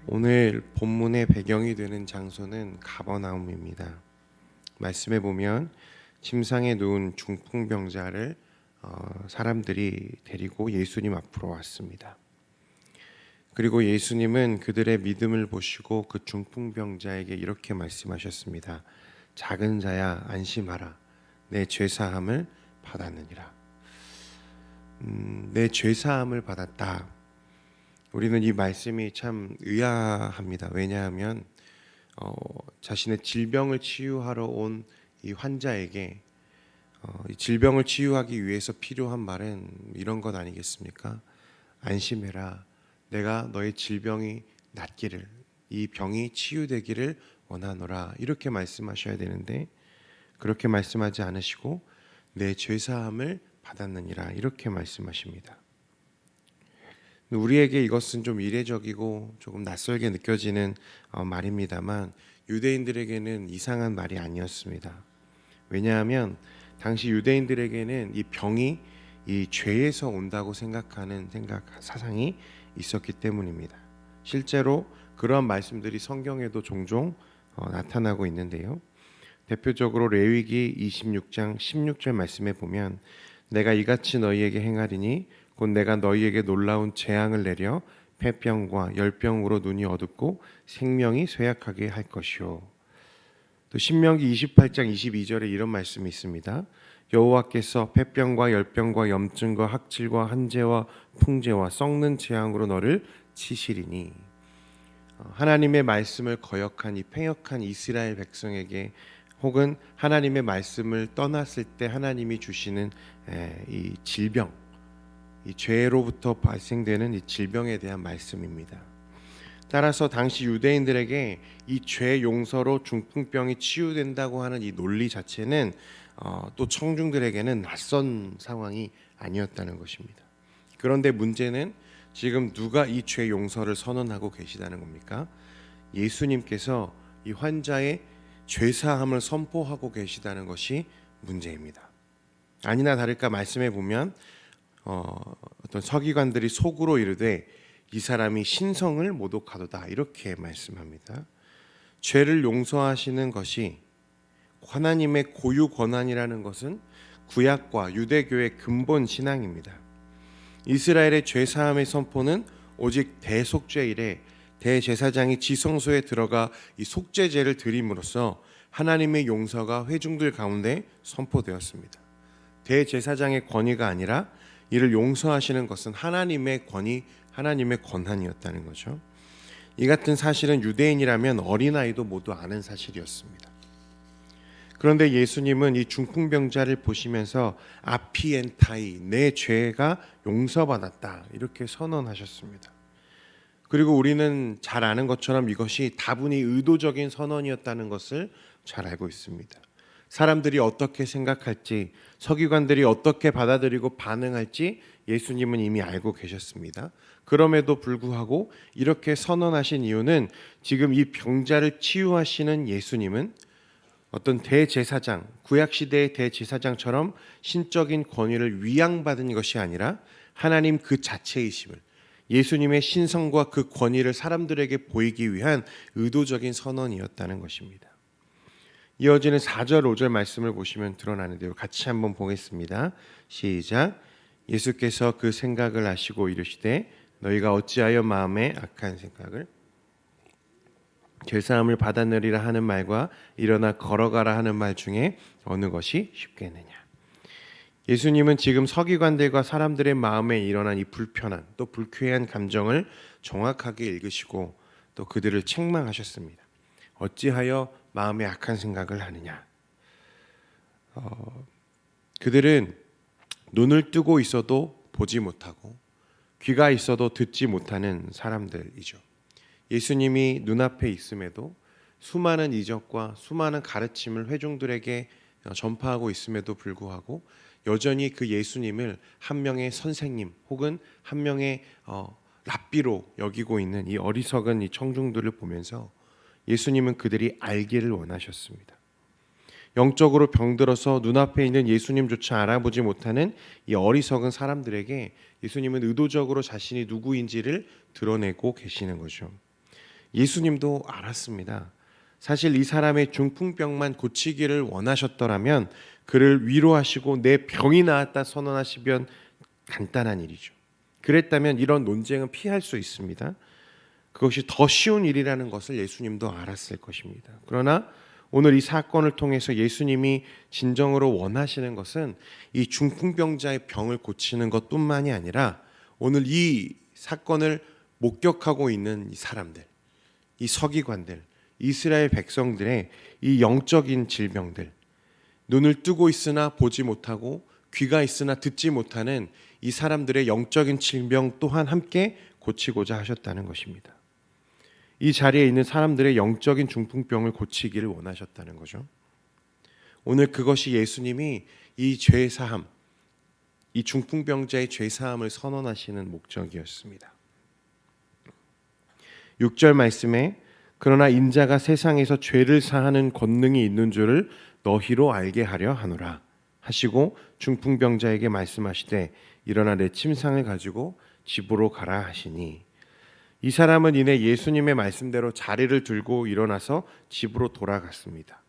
오늘 본문의 배경이 되는 장소는 가버나움입니다. 말씀에 보면 침상에 누운 중풍병자를 사람들이 데리고 예수님 앞으로 왔습니다. 그리고 예수님은 그들의 믿음을 보시고 그 중풍병자에게 이렇게 말씀하셨습니다. 작은 자야 안심하라. 내 죄사함을 받았느니라. 내 죄사함을 받았다. 우리는 이 말씀이 참 의아합니다. 왜냐하면 자신의 질병을 치유하러 온 이 환자에게 이 질병을 치유하기 위해서 필요한 말은 이런 것 아니겠습니까? 안심해라. 내가 너의 질병이 낫기를, 이 병이 치유되기를 원하노라. 이렇게 말씀하셔야 되는데 그렇게 말씀하지 않으시고 내 죄사함을 받았느니라 이렇게 말씀하십니다. 우리에게 이것은 좀 이례적이고 조금 낯설게 느껴지는 말입니다만 유대인들에게는 이상한 말이 아니었습니다. 왜냐하면 당시 유대인들에게는 이 병이 이 죄에서 온다고 생각하는 사상이 있었기 때문입니다. 실제로 그러한 말씀들이 성경에도 종종 나타나고 있는데요. 대표적으로 레위기 26장 16절 말씀에 보면 내가 이같이 너희에게 행하리니 곧 내가 너희에게 놀라운 재앙을 내려 폐병과 열병으로 눈이 어둡고 생명이 쇠약하게 할 것이요. 또 신명기 28장 22절에 이런 말씀이 있습니다. 여호와께서 폐병과 열병과 염증과 학질과 한재와 풍재와 썩는 재앙으로 너를 치시리니. 하나님의 말씀을 거역한 이 패역한 이스라엘 백성에게 혹은 하나님의 말씀을 떠났을 때 하나님이 주시는 이 질병, 이 죄로부터 발생되는 이 질병에 대한 말씀입니다. 따라서 당시 유대인들에게 이 죄 용서로 중풍병이 치유된다고 하는 이 논리 자체는 또 청중들에게는 낯선 상황이 아니었다는 것입니다. 그런데 문제는 지금 누가 이 죄 용서를 선언하고 계시다는 겁니까? 예수님께서 이 환자의 죄사함을 선포하고 계시다는 것이 문제입니다. 아니나 다를까 말씀해 보면 어떤 서기관들이 속으로 이르되 이 사람이 신성을 모독하도다 이렇게 말씀합니다. 죄를 용서하시는 것이 하나님의 고유 권한이라는 것은 구약과 유대교의 근본 신앙입니다. 이스라엘의 죄사함의 선포는 오직 대속죄일에 대제사장이 지성소에 들어가 이 속죄제를 드림으로써 하나님의 용서가 회중들 가운데 선포되었습니다. 대제사장의 권위가 아니라 이를 용서하시는 것은 하나님의 권위, 하나님의 권한이었다는 거죠. 이 같은 사실은 유대인이라면 어린아이도 모두 아는 사실이었습니다. 그런데 예수님은 이 중풍병자를 보시면서 아피엔타이, 내 죄가 용서받았다 이렇게 선언하셨습니다. 그리고 우리는 잘 아는 것처럼 이것이 다분히 의도적인 선언이었다는 것을 잘 알고 있습니다. 사람들이 어떻게 생각할지, 서기관들이 어떻게 받아들이고 반응할지 예수님은 이미 알고 계셨습니다. 그럼에도 불구하고 이렇게 선언하신 이유는 지금 이 병자를 치유하시는 예수님은 어떤 대제사장, 구약시대의 대제사장처럼 신적인 권위를 위양받은 것이 아니라 하나님 그 자체이심을, 예수님의 신성과 그 권위를 사람들에게 보이기 위한 의도적인 선언이었다는 것입니다. 이어지는 4절 5절 말씀을 보시면 드러나는데요. 같이 한번 보겠습니다. 시작. 예수께서 그 생각을 아시고 이르시되 너희가 어찌하여 마음에 악한 생각을 죄사함을 받았느리라 하는 말과 일어나 걸어가라 하는 말 중에 어느 것이 쉽겠느냐. 예수님은 지금 서기관들과 사람들의 마음에 일어난 이 불편한 또 불쾌한 감정을 정확하게 읽으시고 또 그들을 책망하셨습니다. 어찌하여 마음에 악한 생각을 하느냐. 그들은 눈을 뜨고 있어도 보지 못하고 귀가 있어도 듣지 못하는 사람들이죠. 예수님이 눈앞에 있음에도 수많은 이적과 수많은 가르침을 회중들에게 전파하고 있음에도 불구하고 여전히 그 예수님을 한 명의 선생님 혹은 한 명의 랍비로 여기고 있는 이 어리석은 이 청중들을 보면서 예수님은 그들이 알기를 원하셨습니다. 영적으로 병들어서 눈앞에 있는 예수님조차 알아보지 못하는 이 어리석은 사람들에게 예수님은 의도적으로 자신이 누구인지를 드러내고 계시는 거죠. 예수님도 알았습니다. 사실 이 사람의 중풍병만 고치기를 원하셨더라면 그를 위로하시고 내 병이 나았다 선언하시면 간단한 일이죠. 그랬다면 이런 논쟁은 피할 수 있습니다. 그것이 더 쉬운 일이라는 것을 예수님도 알았을 것입니다. 그러나 오늘 이 사건을 통해서 예수님이 진정으로 원하시는 것은 이 중풍병자의 병을 고치는 것뿐만이 아니라 오늘 이 사건을 목격하고 있는 이 사람들, 이 서기관들, 이스라엘 백성들의 이 영적인 질병들, 눈을 뜨고 있으나 보지 못하고 귀가 있으나 듣지 못하는 이 사람들의 영적인 질병 또한 함께 고치고자 하셨다는 것입니다. 이 자리에 있는 사람들의 영적인 중풍병을 고치기를 원하셨다는 거죠. 오늘 그것이 예수님이 이 죄사함, 이 중풍병자의 죄사함을 선언하시는 목적이었습니다. 6절 말씀에 그러나 인자가 세상에서 죄를 사하는 권능이 있는 줄을 너희로 알게 하려 하노라 하시고 중풍병자에게 말씀하시되 일어나 내 침상을 가지고 집으로 가라 하시니 이 사람은 이내 예수님의 말씀대로 자리를 들고 일어나서 집으로 돌아갔습니다.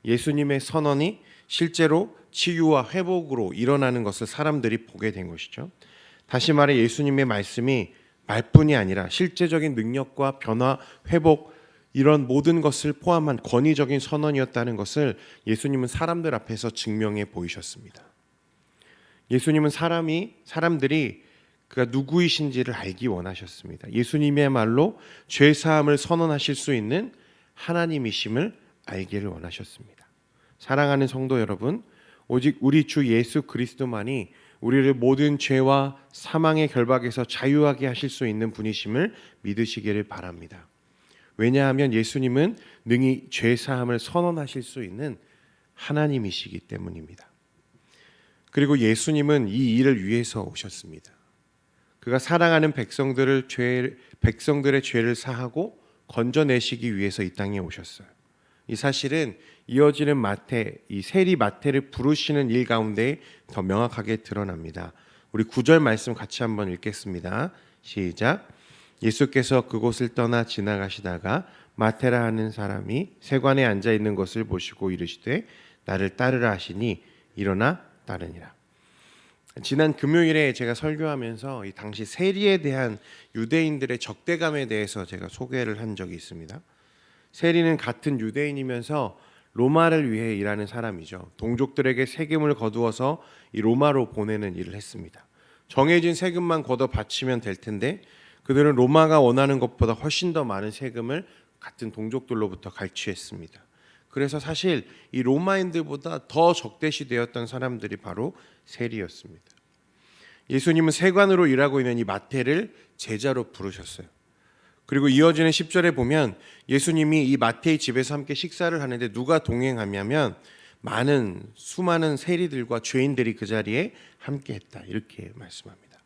예수님의 선언이 실제로 치유와 회복으로 일어나는 것을 사람들이 보게 된 것이죠. 다시 말해 예수님의 말씀이 말뿐이 아니라 실제적인 능력과 변화, 회복 이런 모든 것을 포함한 권위적인 선언이었다는 것을 예수님은 사람들 앞에서 증명해 보이셨습니다. 예수님은 사람들이 그가 누구이신지를 알기 원하셨습니다. 예수님의 말로 죄사함을 선언하실 수 있는 하나님이심을 알기를 원하셨습니다. 사랑하는 성도 여러분, 오직 우리 주 예수 그리스도만이 우리를 모든 죄와 사망의 결박에서 자유하게 하실 수 있는 분이심을 믿으시기를 바랍니다. 왜냐하면 예수님은 능히 죄사함을 선언하실 수 있는 하나님이시기 때문입니다. 그리고 예수님은 이 일을 위해서 오셨습니다. 그가 사랑하는 백성들의 죄를 사하고 건져내시기 위해서 이 땅에 오셨어요. 이 사실은 이어지는 이 세리 마태를 부르시는 일 가운데 더 명확하게 드러납니다. 우리 9절 말씀 같이 한번 읽겠습니다. 시작. 예수께서 그곳을 떠나 지나가시다가 마테라 하는 사람이 세관에 앉아 있는 것을 보시고 이르시되 나를 따르라 하시니 일어나 따르니라. 지난 금요일에 제가 설교하면서 이 당시 세리에 대한 유대인들의 적대감에 대해서 제가 소개를 한 적이 있습니다. 세리는 같은 유대인이면서 로마를 위해 일하는 사람이죠. 동족들에게 세금을 거두어서 이 로마로 보내는 일을 했습니다. 정해진 세금만 걷어 바치면 될 텐데 그들은 로마가 원하는 것보다 훨씬 더 많은 세금을 같은 동족들로부터 갈취했습니다. 그래서 사실 이 로마인들보다 더 적대시되었던 사람들이 바로 세리였습니다. 예수님은 세관으로 일하고 있는 이 마태를 제자로 부르셨어요. 그리고 이어지는 10절에 보면 예수님이 이 마태의 집에서 함께 식사를 하는데 누가 동행하냐면 수많은 세리들과 죄인들이 그 자리에 함께 했다. 이렇게 말씀합니다.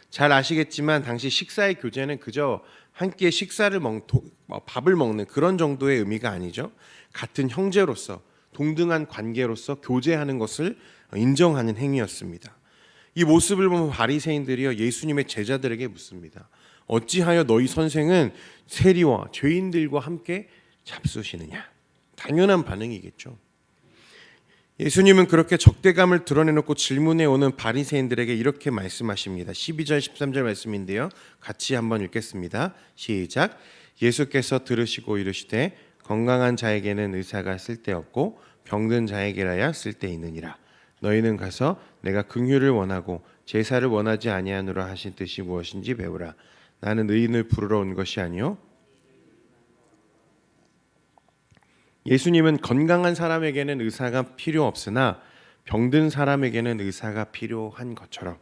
잘 아시겠지만 당시 식사의 교제는 그저 함께 밥을 먹는 그런 정도의 의미가 아니죠. 같은 형제로서 동등한 관계로서 교제하는 것을 인정하는 행위였습니다. 이 모습을 보면 바리새인들이요 예수님의 제자들에게 묻습니다. 어찌하여 너희 선생은 세리와 죄인들과 함께 잡수시느냐? 당연한 반응이겠죠. 예수님은 그렇게 적대감을 드러내놓고 질문해 오는 바리새인들에게 이렇게 말씀하십니다. 12절 13절 말씀인데요. 같이 한번 읽겠습니다. 시작. 예수께서 들으시고 이르시되 건강한 자에게는 의사가 쓸데없고 병든 자에게라야 쓸데있느니라. 너희는 가서 내가 긍휼을 원하고 제사를 원하지 아니하노라 하신 뜻이 무엇인지 배우라. 나는 의인을 부르러 온 것이 아니요 예수님은 건강한 사람에게는 의사가 필요 없으나 병든 사람에게는 의사가 필요한 것처럼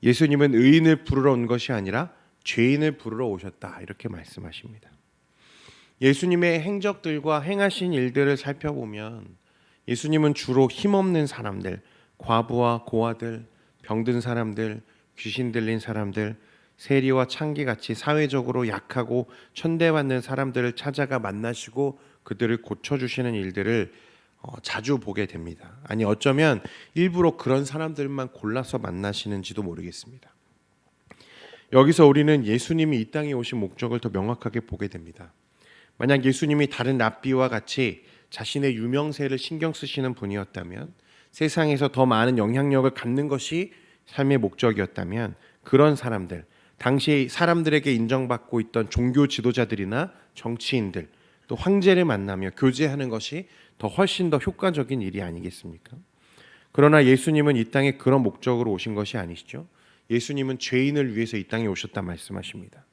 예수님은 의인을 부르러 온 것이 아니라 죄인을 부르러 오셨다. 이렇게 말씀하십니다. 예수님의 행적들과 행하신 일들을 살펴보면 예수님은 주로 힘없는 사람들, 과부와 고아들, 병든 사람들, 귀신 들린 사람들, 세리와 창기같이 사회적으로 약하고 천대받는 사람들을 찾아가 만나시고 그들을 고쳐주시는 일들을 자주 보게 됩니다. 아니 어쩌면 일부러 그런 사람들만 골라서 만나시는지도 모르겠습니다. 여기서 우리는 예수님이 이 땅에 오신 목적을 더 명확하게 보게 됩니다. 만약 예수님이 다른 랍비와 같이 자신의 유명세를 신경 쓰시는 분이었다면, 세상에서 더 많은 영향력을 갖는 것이 삶의 목적이었다면, 그런 사람들, 당시 사람들에게 인정받고 있던 종교 지도자들이나 정치인들, 또 황제를 만나며 교제하는 것이 더 훨씬 더 효과적인 일이 아니겠습니까? 그러나 예수님은 이 땅에 그런 목적으로 오신 것이 아니시죠. 예수님은 죄인을 위해서 이 땅에 오셨다 말씀하십니다.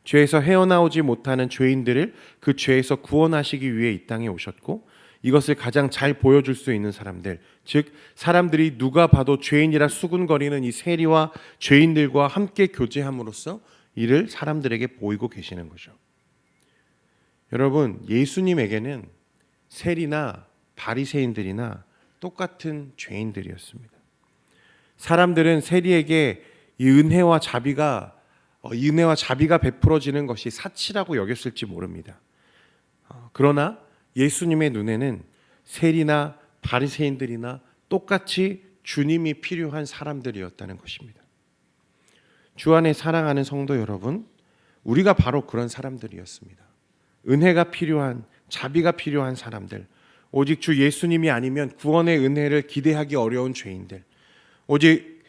죄에서 헤어나오지 못하는 죄인들을 그 죄에서 구원하시기 위해 이 땅에 오셨고, 이것을 가장 잘 보여줄 수 있는 사람들, 즉 사람들이 누가 봐도 죄인이라 수군거리는 이 세리와 죄인들과 함께 교제함으로써 이를 사람들에게 보이고 계시는 거죠. 여러분, 예수님에게는 세리나 바리새인들이나 똑같은 죄인들이었습니다. 사람들은 세리에게 이 은혜와 자비가 베풀어지는 것이 사치라고 여겼을지 모릅니다. 그러나 예수님의 눈에는 세리나 바리새인들이나 똑같이 주님이 필요한 사람들이었다는 것입니다. 주 안에 사랑하는 성도 여러분, 우리가 바로 그런 사람들이었습니다. 은혜가 필요한, 자비가 필요한 사람들, 오직 주 예수님이 아니면 구원의 은혜를 기대하기 어려운 죄인들, 오직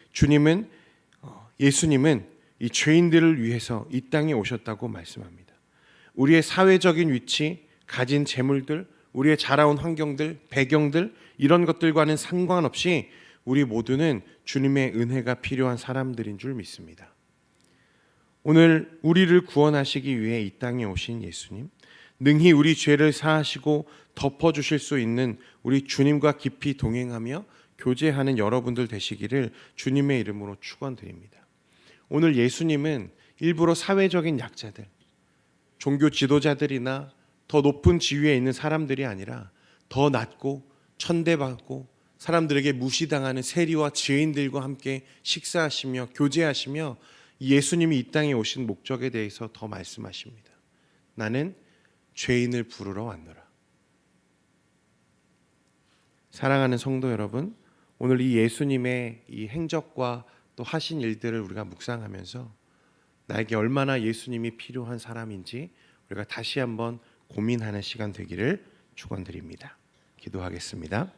예수님은 이 죄인들을 위해서 이 땅에 오셨다고 말씀합니다. 우리의 사회적인 위치, 가진 재물들, 우리의 자라온 환경들, 배경들, 이런 것들과는 상관없이 우리 모두는 주님의 은혜가 필요한 사람들인 줄 믿습니다. 오늘 우리를 구원하시기 위해 이 땅에 오신 예수님, 능히 우리 죄를 사하시고 덮어주실 수 있는 우리 주님과 깊이 동행하며 교제하는 여러분들 되시기를 주님의 이름으로 축원드립니다. 오늘 예수님은 일부러 사회적인 약자들, 종교 지도자들이나 더 높은 지위에 있는 사람들이 아니라 더 낮고 천대받고 사람들에게 무시당하는 세리와 죄인들과 함께 식사하시며 교제하시며 예수님이 이 땅에 오신 목적에 대해서 더 말씀하십니다. 나는 죄인을 부르러 왔노라. 사랑하는 성도 여러분, 오늘 이 예수님의 이 행적과 또 하신 일들을 우리가 묵상하면서 나에게 얼마나 예수님이 필요한 사람인지 우리가 다시 한번 고민하는 시간 되기를 축원드립니다. 기도하겠습니다.